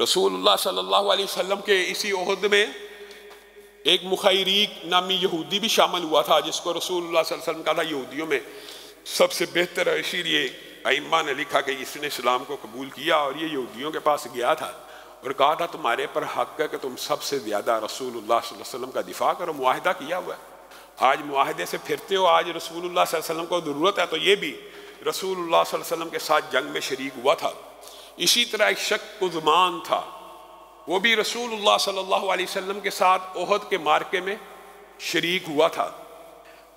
رسول اللہ صلی اللہ علیہ وسلم کے اسی عہد میں ایک مخیریق نامی یہودی بھی شامل ہوا تھا، جس کو رسول اللہ صلی اللہ علیہ وسلم کہا تھا یہودیوں میں سب سے بہتر ہے۔ اسی لیے ائمہ نے لکھا کہ اس نے اسلام کو قبول کیا اور یہ یہودیوں کے پاس گیا تھا اور کہا تھا تمہارے پر حق ہے کہ تم سب سے زیادہ رسول اللہ صلی اللہ علیہ وسلم کا دفاع کرو، معاہدہ کیا ہوا ہے، آج معاہدے سے پھرتے ہو، آج رسول اللہ صلی اللہ علیہ وسلم کو ضرورت ہے۔ تو یہ بھی رسول اللہ صلی اللہ علیہ وسلم کے ساتھ جنگ میں شریک ہوا تھا۔ اسی طرح ایک شق عثمان تھا، وہ بھی رسول اللہ صلی اللہ علیہ وسلم کے ساتھ احد کے معرکے میں شریک ہوا تھا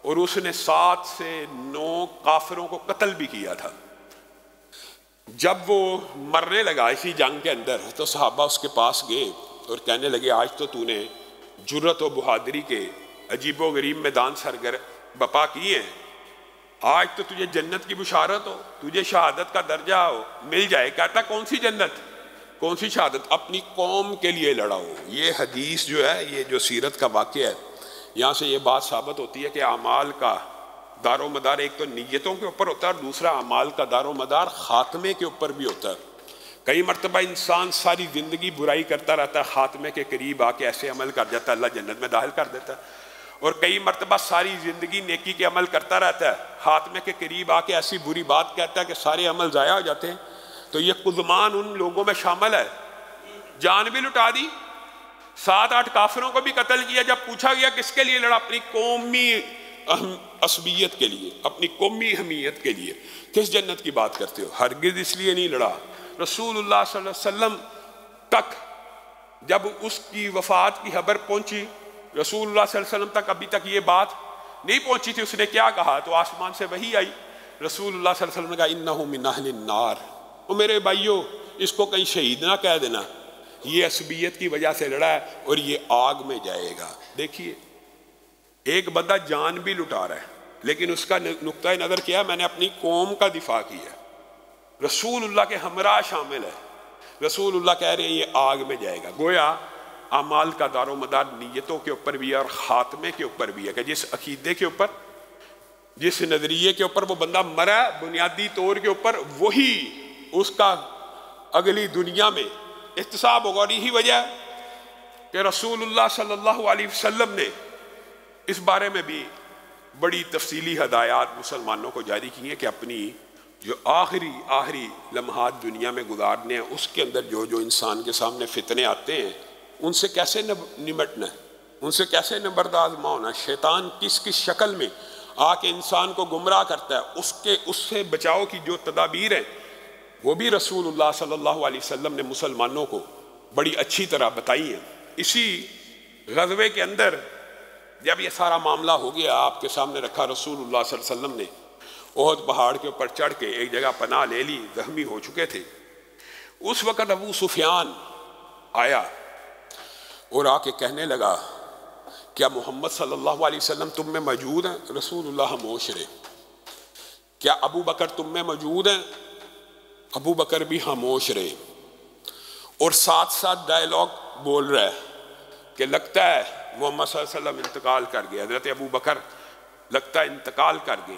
اور اس نے 7 سے 9 کافروں کو قتل بھی کیا تھا۔ جب وہ مرنے لگا اسی جنگ کے اندر تو صحابہ اس کے پاس گئے اور کہنے لگے آج تو نے جرت و بہادری کے عجیب و غریب میدان سرگر بپا کیے ہیں، آج تو تجھے جنت کی بشارت ہو، تجھے شہادت کا درجہ ہو مل جائے۔ کہتا کون سی جنت، کون سی شہادت، اپنی قوم کے لیے لڑاؤ۔ یہ حدیث جو ہے، یہ جو سیرت کا واقعہ ہے، یہاں سے یہ بات ثابت ہوتی ہے کہ اعمال کا دار و مدار ایک تو نیتوں کے اوپر ہوتا ہے اور دوسرا اعمال کا دار و مدار خاتمے کے اوپر بھی ہوتا ہے۔ کئی مرتبہ انسان ساری زندگی برائی کرتا رہتا ہے، خاتمے کے قریب آ کے ایسے عمل کر جاتا ہے اللہ جنت میں داخل کر دیتا ہے، اور کئی مرتبہ ساری زندگی نیکی کے عمل کرتا رہتا ہے، خاتمے کے قریب آ کے ایسی بری بات کہتا ہے کہ سارے عمل ضائع ہو جاتے ہیں۔ تو یہ قزمان ان لوگوں میں شامل ہے، جان بھی لٹا دی، 7-8 کافروں کو بھی قتل کیا۔ جب پوچھا گیا کس کے لیے لڑا، اپنی قومی عصبیت کے لیے، اپنی قومی حمیت کے لیے۔ کس جنت کی بات کرتے ہو، ہرگز اس لیے نہیں لڑا۔ رسول اللہ صلی اللہ علیہ وسلم تک جب اس کی وفات کی خبر پہنچی، رسول اللہ صلی اللہ علیہ وسلم تک ابھی تک یہ بات نہیں پہنچی تھی، اس نے کیا کہا، تو آسمان سے وحی آئی، رسول اللہ صلی اللہ علیہ وسلم نے کہا انہ من اہل النار، او میرے بھائیو اس کو کہیں شہید نہ کہہ دینا، یہ عصبیت کی وجہ سے لڑا ہے اور یہ آگ میں جائے گا۔ دیکھیے ایک بندہ جان بھی لٹا رہا ہے لیکن اس کا نقطہ نظر کیا، میں نے اپنی قوم کا دفاع کیا، رسول اللہ کے ہمراہ شامل ہے، رسول اللہ کہہ رہے ہیں یہ آگ میں جائے گا۔ گویا اعمال کا دار و مدار نیتوں کے اوپر بھی ہے اور خاتمے کے اوپر بھی ہے، کہ جس عقیدے کے اوپر، جس نظریے کے اوپر وہ بندہ مرا بنیادی طور کے اوپر، وہی اس کا اگلی دنیا میں احتساب ہوگا۔ اور یہی وجہ ہے کہ رسول اللہ صلی اللہ علیہ وسلم نے اس بارے میں بھی بڑی تفصیلی ہدایات مسلمانوں کو جاری کی ہیں کہ اپنی جو آخری لمحات دنیا میں گزارنے ہیں، اس کے اندر جو انسان کے سامنے فتنے آتے ہیں ان سے کیسے نمٹنا ہے، ان سے کیسے نبرداز ہونا ہے، شیطان کس کس شکل میں آ کے انسان کو گمراہ کرتا ہے، اس سے بچاؤ کی جو تدابیر ہیں وہ بھی رسول اللہ صلی اللہ علیہ وسلم نے مسلمانوں کو بڑی اچھی طرح بتائی ہیں۔ اسی غزوے کے اندر جب یہ سارا معاملہ ہو گیا، آپ کے سامنے رکھا، رسول اللہ صلی اللہ علیہ وسلم نے احد پہاڑ کے اوپر چڑھ کے ایک جگہ پناہ لے لی، زخمی ہو چکے تھے۔ اس وقت ابو سفیان آیا اور آ کے کہنے لگا کیا محمد صلی اللہ علیہ وسلم تم میں موجود ہیں؟ رسول اللہ خاموش رہے۔ کیا ابو بکر تم میں موجود ہیں؟ ابو بکر بھی خاموش رہے، اور ساتھ ساتھ ڈائیلاگ بول رہا ہے کہ لگتا ہے محمد صلی اللہ علیہ وسلم انتقال کر گئے، حضرت ابو بکر لگتا ہے انتقال کر گئے۔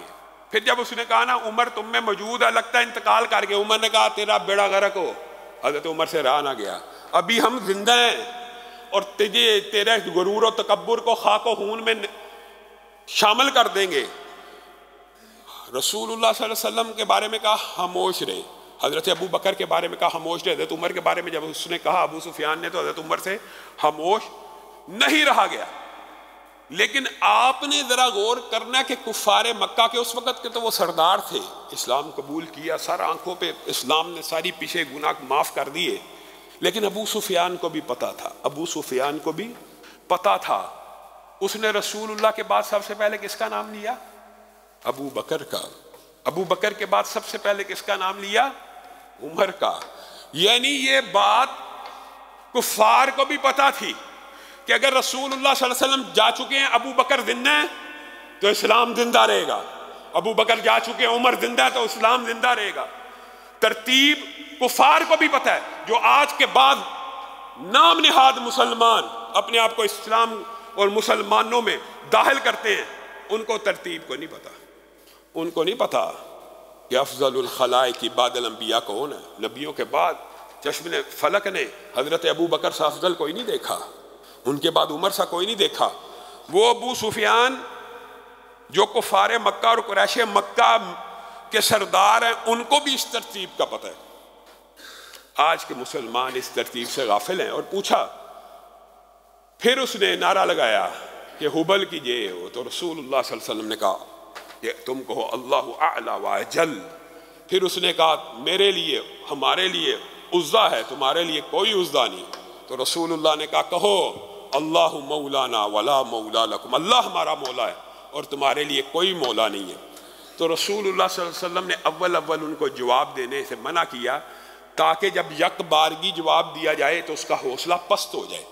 پھر جب اس نے کہا نا عمر تم میں موجود ہے، لگتا ہے انتقال کر گئے، عمر نے کہا تیرا بیڑا غرق ہو، حضرت عمر سے رہا نہ گیا، ابھی ہم زندہ ہیں اور تیرے غرور و تکبر کو خاک و خون میں شامل کر دیں گے۔ رسول اللہ صلی اللہ علیہ وسلم کے بارے میں کہا خاموش رہے، حضرت ابو بکر کے بارے میں کہا خاموش رہے، حضرت عمر کے بارے میں جب اس نے کہا ابو سفیان نے، تو حضرت عمر سے خاموش نہیں رہا گیا۔ لیکن آپ نے ذرا غور کرنا کہ کفار مکہ کے اس وقت کے تو وہ سردار تھے، اسلام قبول کیا، سر آنکھوں پہ اسلام نے ساری پیچھے گناہ معاف کر دیے، لیکن ابو سفیان کو بھی پتا تھا، ابو سفیان کو بھی پتا تھا، اس نے رسول اللہ کے بعد سب سے پہلے کس کا نام لیا؟ ابو بکر کا۔ ابو بکر کے بعد سب سے پہلے کس کا نام لیا؟ عمر کا۔ یعنی یہ بات کفار کو بھی پتا تھی کہ اگر رسول اللہ صلی اللہ علیہ وسلم جا چکے ہیں، ابو بکر زندہ ہے تو اسلام زندہ رہے گا، ابو بکر جا چکے ہیں، عمر زندہ ہے تو اسلام زندہ رہے گا۔ ترتیب کفار کو بھی پتا ہے، جو آج کے بعد نام نہاد مسلمان اپنے آپ کو اسلام اور مسلمانوں میں داخل کرتے ہیں، ان کو ترتیب کو نہیں پتا، ان کو نہیں پتا کہ افضل الخلائق بعد الانبیاء کون ہے، نبیوں کے بعد چشم فلک نے حضرت ابو بکر سے افضل کوئی نہیں دیکھا، ان کے بعد عمر سا کوئی نہیں دیکھا۔ وہ ابو سفیان جو کفار مکہ اور قریش مکہ کے سردار ہیں، ان کو بھی اس ترتیب کا پتہ ہے۔ آج کے مسلمان اس ترتیب سے غافل ہیں۔ اور پوچھا، پھر اس نے نعرہ لگایا کہ حبل کی یہ ہو، تو رسول اللہ صلی اللہ علیہ وسلم نے کہا کہ تم کہو اللہ اعلیٰ و اجل۔ پھر اس نے کہا میرے لیے، ہمارے لیے عزا ہے، تمہارے لیے کوئی عزا نہیں۔ تو رسول اللہ نے کہا کہو اللہ مولانا ولا مولا لکم، اللہ ہمارا مولا ہے اور تمہارے لیے کوئی مولا نہیں ہے۔ تو رسول اللہ صلی اللہ علیہ وسلم نے اول ان کو جواب دینے سے منع کیا، تاکہ جب یک بارگی جواب دیا جائے تو اس کا حوصلہ پست ہو جائے۔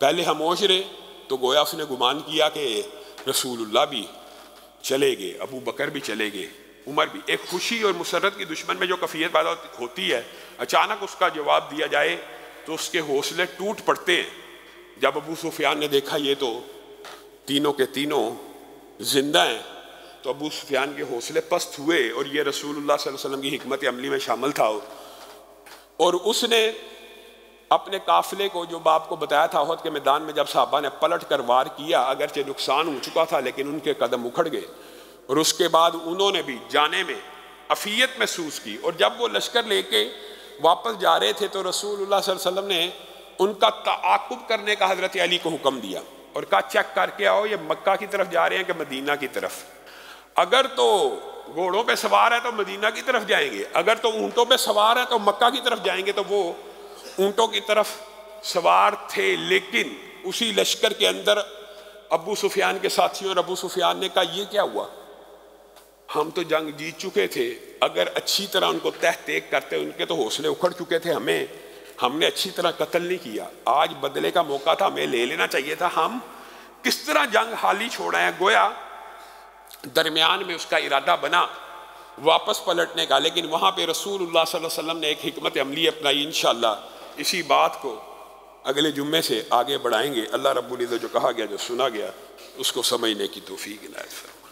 پہلے خاموش رہے تو گویا اس نے گمان کیا کہ رسول اللہ بھی چلے گئے، ابو بکر بھی چلے گئے، عمر بھی۔ ایک خوشی اور مسرت کی دشمن میں جو کیفیت پیدا ہوتی ہے، اچانک اس کا جواب دیا جائے تو اس کے حوصلے ٹوٹ پڑتے ہیں۔ جب ابو سفیان نے دیکھا یہ تو تینوں کے تینوں زندہ ہیں، تو ابو سفیان کے حوصلے پست ہوئے، اور یہ رسول اللہ صلی اللہ علیہ وسلم کی حکمت عملی میں شامل تھا۔ اور اس نے اپنے قافلے کو، جو باپ کو بتایا تھا احد کے میدان میں جب صحابہ نے پلٹ کر وار کیا، اگرچہ نقصان ہو چکا تھا لیکن ان کے قدم اکھڑ گئے، اور اس کے بعد انہوں نے بھی جانے میں عافیت محسوس کی۔ اور جب وہ لشکر لے کے واپس جا رہے تھے تو رسول اللہ صلی اللہ علیہ وسلم نے ان کا تعاقب کرنے کا حضرت علی کو حکم دیا اور کہا چیک کر کے آؤ یہ مکہ کی طرف جا رہے ہیں کہ مدینہ کی طرف۔ اگر تو گھوڑوں پہ سوار ہے تو مدینہ کی طرف جائیں گے، اگر تو اونٹوں پہ سوار ہے تو مکہ کی طرف جائیں گے۔ تو وہ اونٹوں کی طرف سوار تھے، لیکن اسی لشکر کے اندر ابو سفیان کے ساتھیوں اور ابو سفیان نے کہا یہ کیا ہوا، ہم تو جنگ جیت چکے تھے، اگر اچھی طرح ان کو تحقیق کرتے، ان کے تو حوصلے اکھڑ چکے تھے، ہم نے اچھی طرح قتل نہیں کیا، آج بدلے کا موقع تھا، ہمیں لے لینا چاہیے تھا، ہم کس طرح جنگ حالی چھوڑا ہے۔ گویا درمیان میں اس کا ارادہ بنا واپس پلٹنے کا، لیکن وہاں پہ رسول اللہ صلی اللہ علیہ وسلم نے ایک حکمت عملی اپنائی۔ انشاءاللہ اسی بات کو اگلے جمعے سے آگے بڑھائیں گے۔ اللہ رب العزت جو کہا گیا، جو سنا گیا، اس کو سمجھنے کی توفیق عنایت فرمائے۔